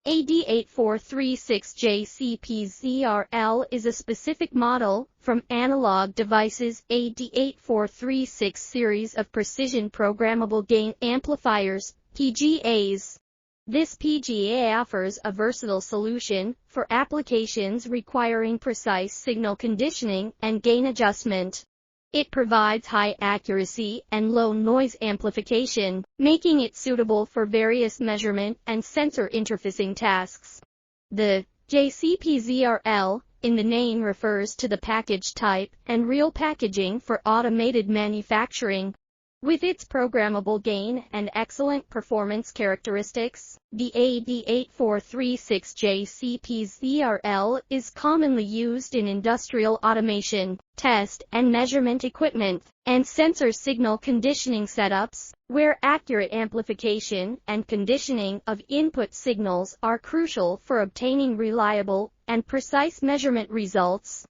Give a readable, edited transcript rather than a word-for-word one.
Ad8436Jcpz Rl is a specific model from Analog Devices Ad8436 series of precision programmable gain amplifiers, PGAs. This PGA offers a versatile solution for applications requiring precise signal conditioning and gain adjustment. It provides high accuracy and low noise amplification, making it suitable for various measurement and sensor interfacing tasks. The Jcpz Rl in the name refers to the package type and real packaging for automated manufacturing. With its programmable gain and excellent performance characteristics, the Ad8436Jcpz Rl is commonly used in industrial automation, test and measurement equipment, and sensor signal conditioning setups, where accurate amplification and conditioning of input signals are crucial for obtaining reliable and precise measurement results.